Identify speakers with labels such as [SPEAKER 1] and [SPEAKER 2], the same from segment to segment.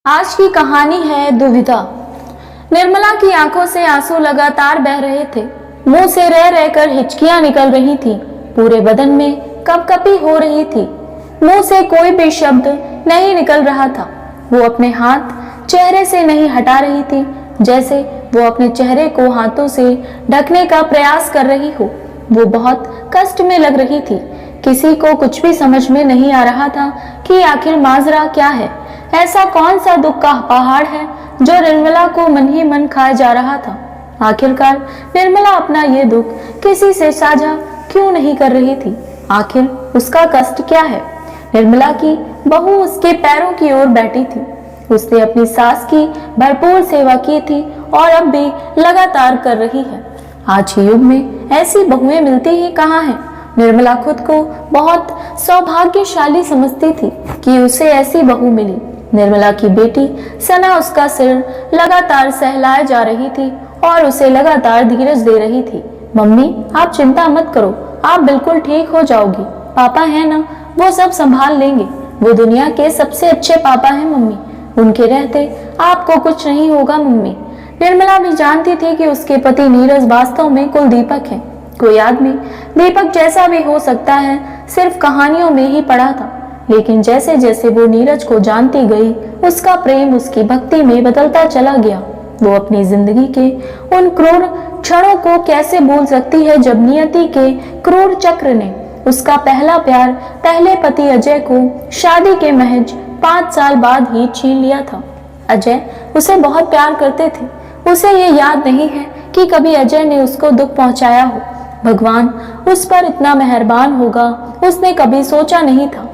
[SPEAKER 1] आज की कहानी है दुविधा। निर्मला की आंखों से आंसू लगातार बह रहे थे। मुंह से रह रहकर हिचकियां निकल रही थीं। पूरे बदन में कंपकपी हो रही थी। मुंह से कोई भी शब्द नहीं निकल रहा था। वो अपने हाथ चेहरे से नहीं हटा रही थी, जैसे वो अपने चेहरे को हाथों से ढकने का प्रयास कर रही हो। वो बहुत कष्ट में लग रही थी। किसी को कुछ भी समझ में नहीं आ रहा था कि आखिर माजरा क्या है। ऐसा कौन सा दुख का पहाड़ है जो निर्मला को मन ही मन खाए जा रहा था। आखिरकार निर्मला अपना ये दुख किसी से साझा क्यों नहीं कर रही थी। आखिर उसका कष्ट क्या है। निर्मला की बहू उसके पैरों की ओर बैठी थी। उसने अपनी सास की भरपूर सेवा की थी और अब भी लगातार कर रही है। आज के युग में ऐसी बहुएं मिलती ही कहाँ हैं। निर्मला खुद को बहुत सौभाग्यशाली समझती थी कि उसे ऐसी बहू मिली। निर्मला की बेटी सना उसका सिर लगातार सहलाए जा रही थी और उसे लगातार धीरज दे रही थी। मम्मी, आप चिंता मत करो, आप बिल्कुल ठीक हो जाओगी। पापा है ना, वो सब संभाल लेंगे। वो दुनिया के सबसे अच्छे पापा हैं मम्मी। उनके रहते आपको कुछ नहीं होगा मम्मी। निर्मला भी जानती थी कि उसके पति नीरज वास्तव में कुल दीपक है। कोई आदमी दीपक जैसा भी हो सकता है, सिर्फ कहानियों में ही पढ़ा था। लेकिन जैसे जैसे वो नीरज को जानती गई, उसका प्रेम उसकी भक्ति में बदलता चला गया। वो अपनी जिंदगी के उन क्रूर क्षणों को कैसे भूल सकती है जब नियति के क्रूर चक्र ने उसका पहला प्यार पहले पति अजय को शादी के महज 5 साल बाद ही छीन लिया था। अजय उसे बहुत प्यार करते थे। उसे ये याद नहीं है कि कभी अजय ने उसको दुख पहुंचाया हो। भगवान उस पर इतना मेहरबान होगा, उसने कभी सोचा नहीं था।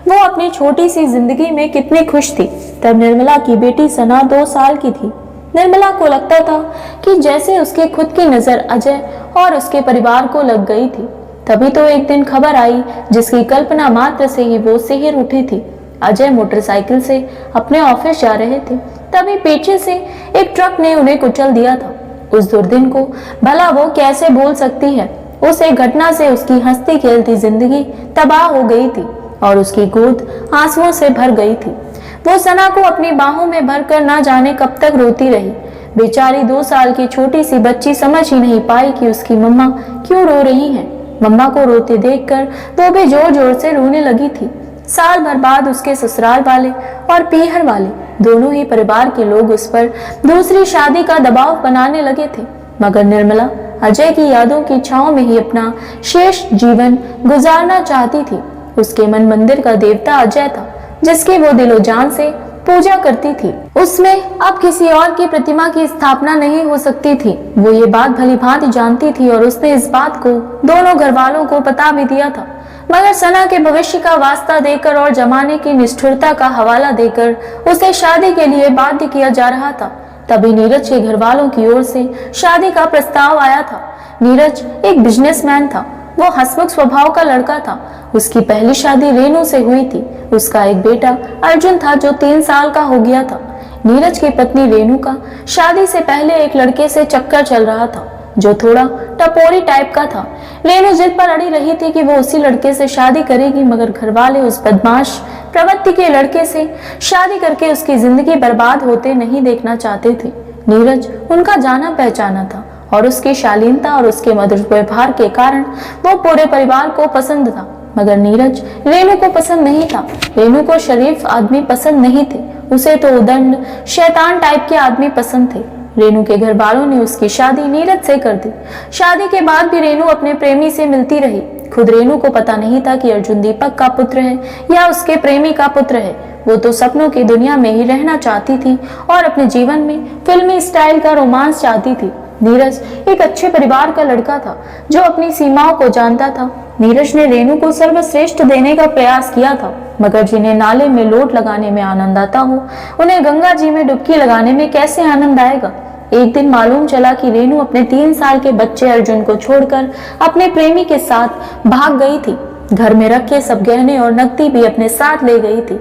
[SPEAKER 1] वो अपनी छोटी सी जिंदगी में कितनी खुश थी। तब निर्मला की बेटी सना 2 साल की थी। निर्मला को लगता था कि जैसे उसकी खुद की नजर अजय और उसके परिवार को लग गई थी। तभी तो एक दिन खबर आई जिसकी कल्पना मात्र से ही वो सिहर उठी थी। अजय मोटरसाइकिल से अपने ऑफिस जा रहे थे, तभी पीछे से एक ट्रक ने उन्हें कुचल दिया था। उस दुर्दिन को भला वो कैसे भूल सकती है। उस एक घटना से उसकी हंसती खेलती जिंदगी तबाह हो गई थी और उसकी गोद आंसुओं से भर गई थी। वो सना को अपनी बाहों में भरकर ना जाने कब तक रोती रही। बेचारी 2 साल की छोटी सी बच्ची समझ ही नहीं पाई कि उसकी मम्मा क्यों रो रही हैं। मम्मा को रोते देखकर वो भी जोर जोर से रोने लगी थी। साल भर बाद उसके ससुराल वाले और पीहर वाले दोनों ही परिवार के लोग उस पर दूसरी शादी का दबाव बनाने लगे थे। मगर निर्मला अजय की यादों की छांव में ही अपना शेष जीवन गुजारना चाहती थी। उसके मन मंदिर का देवता अजय था, जिसकी वो दिलो जान से पूजा करती थी। उसमें अब किसी और की प्रतिमा की स्थापना नहीं हो सकती थी। वो ये बात भली भांति जानती थी और उसने इस बात को दोनों घर वालों को बता भी दिया था। मगर सना के भविष्य का वास्ता देकर और जमाने की निष्ठुरता का हवाला देकर उसे शादी के लिए बाध्य किया जा रहा था। तभी नीरज के घर वालों की ओर से शादी का प्रस्ताव आया था। नीरज एक बिजनेसमैन था। वो हंसमुख स्वभाव का लड़का था। उसकी पहली शादी रेनू से हुई थी। उसका एक बेटा अर्जुन था जो 3 साल का हो गया था। नीरज की पत्नी रेनू का शादी से पहले एक लड़के से चक्कर चल रहा था जो थोड़ा टपोरी टाइप का था। रेनू जिद पर अड़ी रही थी कि वो उसी लड़के से शादी करेगी, मगर घरवाले उस बदमाश प्रवृत्ति के लड़के से शादी करके उसकी जिंदगी बर्बाद होते नहीं देखना चाहते थे। नीरज उनका जाना पहचाना था और उसकी शालीनता और उसके मधुर व्यवहार के कारण वो पूरे परिवार को पसंद था। मगर नीरज रेनू को पसंद नहीं था। रेनू को शरीफ आदमी पसंद नहीं थे। उसे तो उदंड शैतान टाइप के आदमी पसंद थे। रेनू के घर वालों ने उसकी शादी नीरज से कर दी। शादी के बाद भी रेनू अपने प्रेमी से मिलती रही। खुद रेनू को पता नहीं था कि अर्जुन दीपक का पुत्र है या उसके प्रेमी का पुत्र है। वो तो सपनों की दुनिया में ही रहना चाहती थी और अपने जीवन में फिल्मी स्टाइल का रोमांस चाहती थी। नीरज एक अच्छे परिवार का लड़का था जो अपनी सीमाओं को जानता था। नीरज ने रेनू को सर्वश्रेष्ठ देने का प्रयास किया था, मगर जिन्हें नाले में लोट लगाने में आनंद आता हो, उन्हें गंगा जी में डुबकी लगाने में कैसे आनंद आएगा। एक दिन मालूम चला कि रेनू अपने 3 साल के बच्चे अर्जुन को छोड़कर अपने प्रेमी के साथ भाग गई थी। घर में रखे सब गहने और नकदी भी अपने साथ ले गई थी।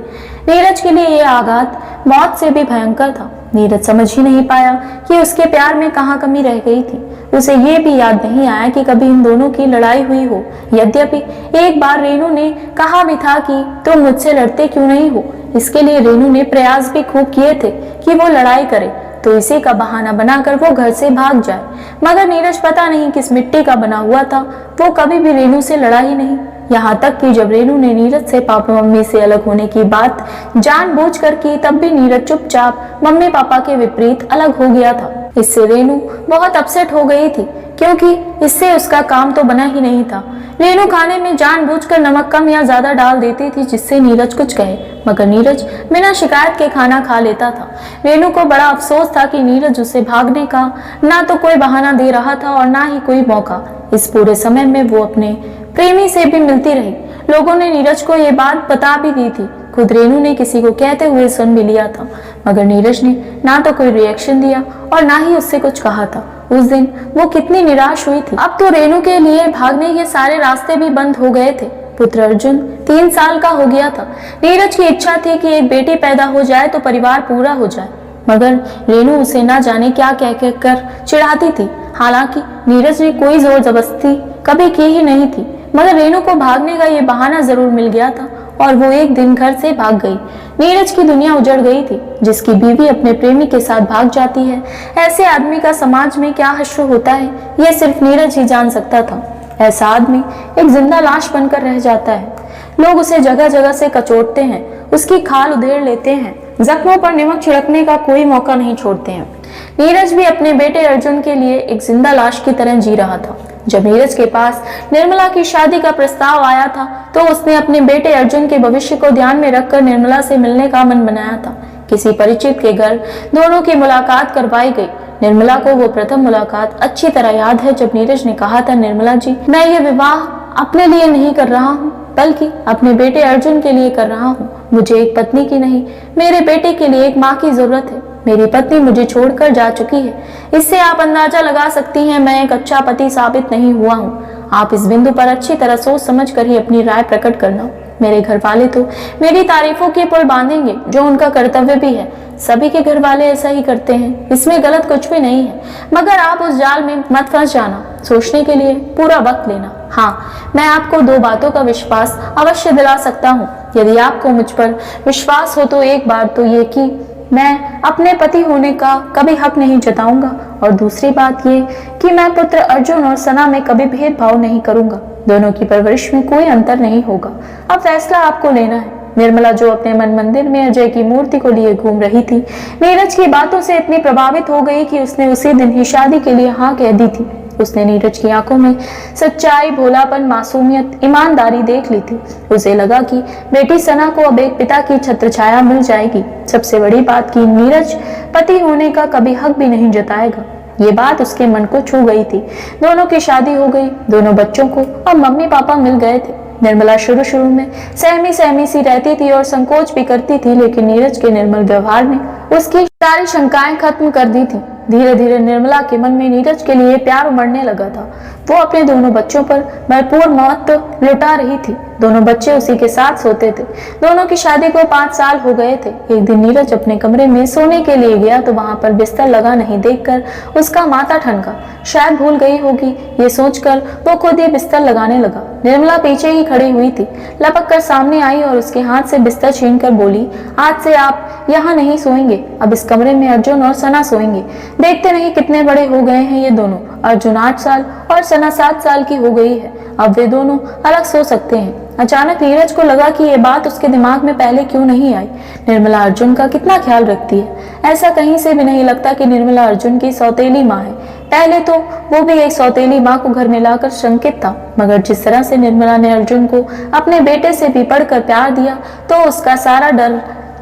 [SPEAKER 1] नीरज के लिए यह आघात मौत से भी भयंकर था। नीरज समझ ही नहीं पाया कि उसके प्यार में कहाँ कमी रह गई थी। उसे ये भी याद नहीं आया कि कभी इन दोनों की लड़ाई हुई हो। यद्यपि एक बार रेनू ने कहा भी था कि तुम मुझसे लड़ते क्यों नहीं हो। इसके लिए रेनू ने प्रयास भी खूब किए थे कि वो लड़ाई करे तो इसी का बहाना बनाकर वो घर से भाग जाए। मगर नीरज पता नहीं किस मिट्टी का बना हुआ था, वो कभी भी रेनू से लड़ा ही नहीं। यहाँ तक कि जब रेनू ने नीरज से पापा मम्मी से अलग होने की बात जानबूझकर की, तब भी नीरज चुपचाप मम्मी पापा के विपरीत अलग हो गया था। इससे रेनू बहुत अपसेट हो गई थी, क्योंकि इससे उसका काम तो बना ही नहीं था। रेनू खाने में जानबूझकर नमक कम या ज्यादा डाल देती थी, जिससे नीरज कुछ कहे, मगर नीरज बिना शिकायत के खाना खा लेता था। रेनू को बड़ा अफसोस था कि नीरज उसे भागने का ना तो कोई बहाना दे रहा था और ना ही कोई मौका। इस पूरे समय में वो अपने प्रेमी से भी मिलती रही। लोगों ने नीरज को ये बात बता भी दी थी, खुद रेनू ने किसी को कहते हुए सुन भी लिया था, मगर नीरज ने ना तो कोई रिएक्शन दिया और ना ही उससे कुछ कहा था। उस दिन वो कितनी निराश हुई थी। अब तो रेनू के लिए भागने के सारे रास्ते भी बंद हो गए थे। पुत्र अर्जुन 3 साल का हो गया था। नीरज की इच्छा थी कि एक बेटी पैदा हो जाए तो परिवार पूरा हो जाए, मगर रेनू उसे ना जाने क्या कह कर चिढ़ाती थी। हालांकि नीरज ने कोई जोर जबरदस्ती कभी की ही नहीं थी, मगर रेनू को भागने का ये बहाना जरूर मिल गया था और वो एक दिन घर से भाग गई। नीरज की दुनिया उजड़ गई थी। जिसकी बीवी अपने प्रेमी के साथ भाग जाती है, ऐसे आदमी का समाज में क्या हश्र होता है, ये सिर्फ नीरज ही जान सकता था। ऐसा आदमी एक जिंदा लाश बनकर रह जाता है। लोग उसे जगह जगह से कचोटते हैं, उसकी खाल उधेड़ लेते हैं, जख्मों पर नमक छिड़कने का कोई मौका नहीं छोड़ते हैं। नीरज भी अपने बेटे अर्जुन के लिए एक जिंदा लाश की तरह जी रहा था। जब नीरज के पास निर्मला की शादी का प्रस्ताव आया था, तो उसने अपने बेटे अर्जुन के भविष्य को ध्यान में रखकर निर्मला से मिलने का मन बनाया था। किसी परिचित के घर दोनों की मुलाकात करवाई गई। निर्मला को वो प्रथम मुलाकात अच्छी तरह याद है, जब नीरज ने कहा था, निर्मला जी, मैं ये विवाह अपने लिए नहीं कर रहा हूँ, बल्कि अपने बेटे अर्जुन के लिए कर रहा हूँ। मुझे एक पत्नी की नहीं, मेरे बेटे के लिए एक माँ की जरूरत है। मेरी पत्नी मुझे छोड़कर जा चुकी है। इससे आप अंदाजा लगा सकती हैं मैं एक अच्छा पति साबित नहीं हुआ हूँ। आप इस बिंदु पर अच्छी तरह सोच समझ कर ही अपनी राय प्रकट करना। मेरे घर वाले तो मेरी तारीफों के पुल बांधेंगे, जो उनका कर्तव्य भी है। सभी के घर वाले ऐसा ही करते हैं, इसमें गलत कुछ भी नहीं है, मगर आप उस जाल में मत फंस जाना। सोचने के लिए पूरा वक्त लेना। हाँ, मैं आपको 2 बातों का विश्वास अवश्य दिला सकता हूँ। यदि आपको मुझ पर विश्वास हो तो एक बार तो ये कि मैं अपने पति होने का कभी हक नहीं जताऊंगा, और दूसरी बात ये कि मैं पुत्र अर्जुन और सना में कभी भेदभाव नहीं करूंगा। दोनों की परवरिश में कोई अंतर नहीं होगा। अब फैसला आपको लेना है। निर्मला, जो अपने मन मंदिर में अजय की मूर्ति को लिए घूम रही थी, नीरज की बातों से इतनी प्रभावित हो गई कि उसने उसी दिन ही शादी के लिए हाँ कह दी थी। उसने नीरज की आंखों में सच्चाई, भोलापन, मासूमियत, ईमानदारी देख ली थी। उसे लगा कि बेटी सना को अब एक पिता की छत्रछाया मिल जाएगी। सबसे बड़ी बात कि नीरज पति होने का कभी हक भी नहीं जताएगा। ये बात उसके मन को छू गई थी। दोनों की शादी हो गई, दोनों बच्चों को अब मम्मी पापा मिल गए थे। निर्मला शुरू में सहमी सहमी सी रहती थी और संकोच भी करती थी, लेकिन नीरज के निर्मल व्यवहार ने उसकी सारी शंकाएं खत्म कर दी थी। धीरे धीरे निर्मला के मन में नीरज के लिए प्यार उमड़ने लगा था। वो अपने दोनों बच्चों पर भरपूर महत्व लुटा रही थी। दोनों बच्चे उसी के साथ सोते थे। दोनों की शादी को 5 साल हो गए थे। एक दिन नीरज अपने कमरे में सोने के लिए गया तो वहां पर बिस्तर लगा नहीं देखकर उसका माथा ठनका। शायद भूल गई होगी, ये सोचकर वो खुद ही बिस्तर लगाने लगा। निर्मला पीछे ही खड़ी हुई थी, लपक कर सामने आई और उसके हाथ से बिस्तर छीनकर बोली, आज से आप यहाँ नहीं सोएंगे, अब इस कमरे में अर्जुन और सना सोएंगे। देखते नहीं कितने बड़े हो गए हैं ये दोनों। अर्जुन 8 साल और सना 7 साल की हो गई है। अब वे दोनों अलग सो सकते हैं। अचानक नीरज को लगा कि ये बात उसके दिमाग में पहले क्यों नहीं आई। निर्मला अर्जुन का कितना ख्याल रखती है। ऐसा कहीं से भी नहीं लगता कि निर्मला अर्जुन की सौतेली माँ है। पहले तो वो भी एक सौतेली माँ को घर में लाकर शंकित था, मगर जिस तरह से निर्मला ने अर्जुन को अपने बेटे से भी बढ़कर प्यार दिया तो उसका सारा डर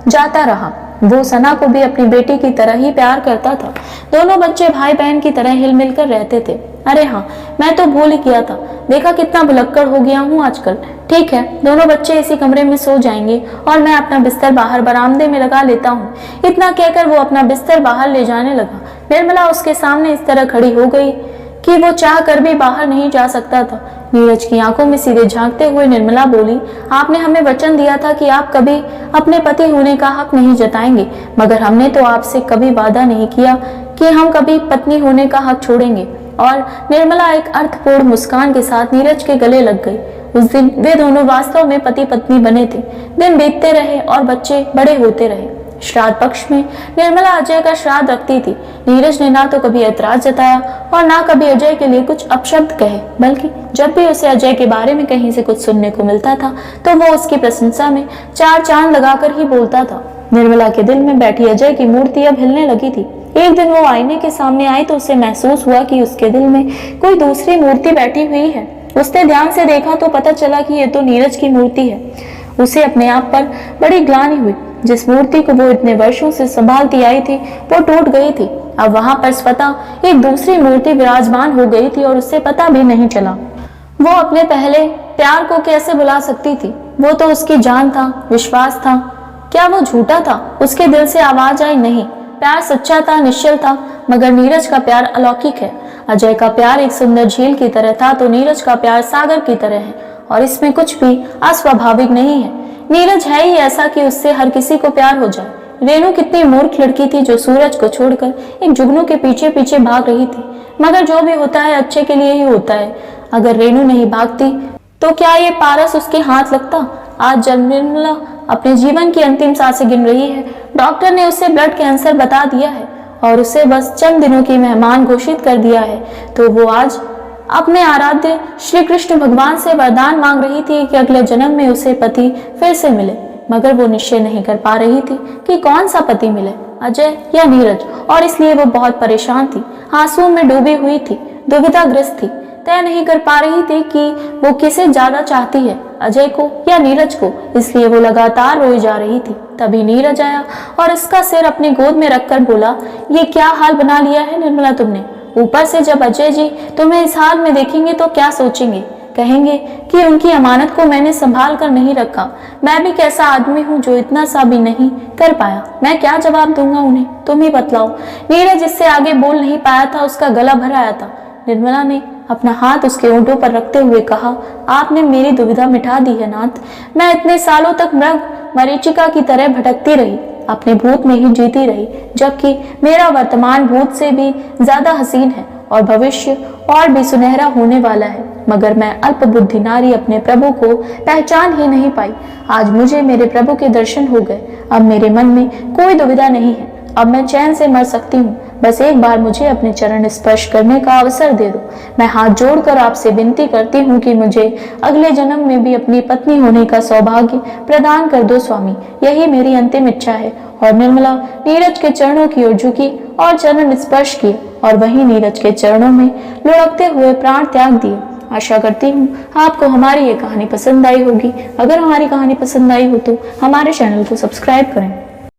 [SPEAKER 1] जाता रहा। वो सना को भी अपनी बेटी की तरह ही प्यार करता था। दोनों बच्चे भाई बहन की तरह हिल मिलकर रहते थे। अरे हाँ, मैं तो भूल ही किया था, देखा कितना भुलक्कड़ हो गया हूँ आजकल। ठीक है, दोनों बच्चे इसी कमरे में सो जाएंगे और मैं अपना बिस्तर बाहर बरामदे में लगा लेता हूँ। इतना कहकर वो अपना बिस्तर बाहर ले जाने लगा। निर्मला उसके सामने इस तरह खड़ी हो गई कि वो चाह कर भी बाहर नहीं जा सकता था। नीरज की आंखों में सीधे झांकते हुए निर्मला बोली, आपने हमें वचन दिया था कि आप कभी अपने पति होने का हक नहीं जताएंगे, मगर हमने तो आपसे कभी वादा नहीं किया कि हम कभी पत्नी होने का हक छोड़ेंगे। और निर्मला एक अर्थपूर्ण मुस्कान के साथ नीरज के गले लग गई। उस दिन वे दोनों वास्तव में पति पत्नी बने थे। दिन बीतते रहे और बच्चे बड़े होते रहे। श्राद्ध पक्ष में निर्मला अजय का श्राद्ध रखती थी। नीरज ने ना तो कभी ऐतराज जताया और ना कभी अजय के लिए कुछ अपशब्द कहे, बल्कि जब भी उसे अजय के बारे में कहीं से कुछ सुनने को मिलता था तो वो उसकी प्रशंसा में चार चांद लगाकर ही बोलता था। निर्मला के दिल में बैठी अजय की मूर्ति अब हिलने लगी थी। एक दिन वो आईने के सामने आई तो उसे महसूस हुआ कि उसके दिल में कोई दूसरी मूर्ति बैठी हुई है। उसने ध्यान से देखा तो पता चला कि ये तो नीरज की मूर्ति है। उसे अपने आप पर बड़ी ग्लानि हुई। जिस मूर्ति को वो इतने वर्षों से संभालती आई थी वो टूट गई थी। अब वहां पर स्वतः एक दूसरी मूर्ति विराजमान हो गई थी और उससे पता भी नहीं चला। वो अपने पहले प्यार को कैसे भुला सकती थी? वो तो उसकी जान था, विश्वास था। क्या वो झूठा था? उसके दिल से आवाज आई, नहीं, प्यार सच्चा था, निश्चल था। मगर नीरज का प्यार अलौकिक है। अजय का प्यार एक सुंदर झील की तरह था तो नीरज का प्यार सागर की तरह है और इसमें कुछ भी अस्वाभाविक नहीं है। नीरज है ही ऐसा कि उससे हर किसी को प्यार हो जाए। रेनू कितनी मूर्ख लड़की थी जो सूरज को छोड़कर एक जुगनू के पीछे पीछे भाग रही थी। मगर जो भी होता है अच्छे के लिए ही होता है। अगर रेनू नहीं भागती तो क्या ये पारस उसके हाथ लगता? आज जब निर्मला अपने जीवन की अंतिम सांसें गिन रही है, डॉक्टर ने उसे ब्लड कैंसर बता दिया है और उसे बस चंद दिनों की मेहमान घोषित कर दिया है, तो वो आज अपने आराध्य श्री कृष्ण भगवान से वरदान मांग रही थी कि अगले जन्म में उसे पति फिर से मिले। मगर वो निश्चय नहीं कर पा रही थी कि कौन सा पति मिले, अजय या नीरज, और इसलिए वो बहुत परेशान थी, आंसुओं में डूबी हुई थी, दुविधाग्रस्त थी। तय नहीं कर पा रही थी कि वो किसे ज्यादा चाहती है, अजय को या नीरज को। इसलिए वो लगातार रोई जा रही थी। तभी नीरज आया और इसका सिर अपनी गोद में रखकर बोला, ये क्या हाल बना लिया है निर्मला तुमने? ऊपर से जब अजय जी तुम्हें इस हाल में देखेंगे तो क्या सोचेंगे? कहेंगे कि उनकी अमानत को मैंने संभाल कर नहीं रखा। मैं भी कैसा आदमी हूँ जो इतना सा भी नहीं कर पाया। मैं क्या जवाब दूंगा उन्हें, तुम ही बतलाओ। नीरज इससे आगे बोल नहीं पाया था, उसका गला भर आया था। निर्मला ने अपना हाथ उसके ओंठों पर रखते हुए कहा, आपने मेरी दुविधा मिटा दी है नाथ। मैं इतने सालों तक मृग मरीचिका की तरह भटकती रही, अपने भूत में ही जीती रही, जबकि मेरा वर्तमान भूत से भी ज्यादा हसीन है और भविष्य और भी सुनहरा होने वाला है। मगर मैं अल्प बुद्धि नारी अपने प्रभु को पहचान ही नहीं पाई। आज मुझे मेरे प्रभु के दर्शन हो गए। अब मेरे मन में कोई दुविधा नहीं है। अब मैं चैन से मर सकती हूँ। बस एक बार मुझे अपने चरण स्पर्श करने का अवसर दे दो। मैं हाथ जोड़कर आपसे विनती करती हूँ कि मुझे अगले जन्म में भी अपनी पत्नी होने का सौभाग्य प्रदान कर दो स्वामी। यही मेरी अंतिम इच्छा है। और निर्मला नीरज के चरणों की ओर झुकी और चरण स्पर्श किए और वहीं नीरज के चरणों में लुढ़कते हुए प्राण त्याग दिए। आशा करती हूँ आपको हमारी ये कहानी पसंद आई होगी। अगर हमारी कहानी पसंद आई हो तो हमारे चैनल को सब्सक्राइब करें।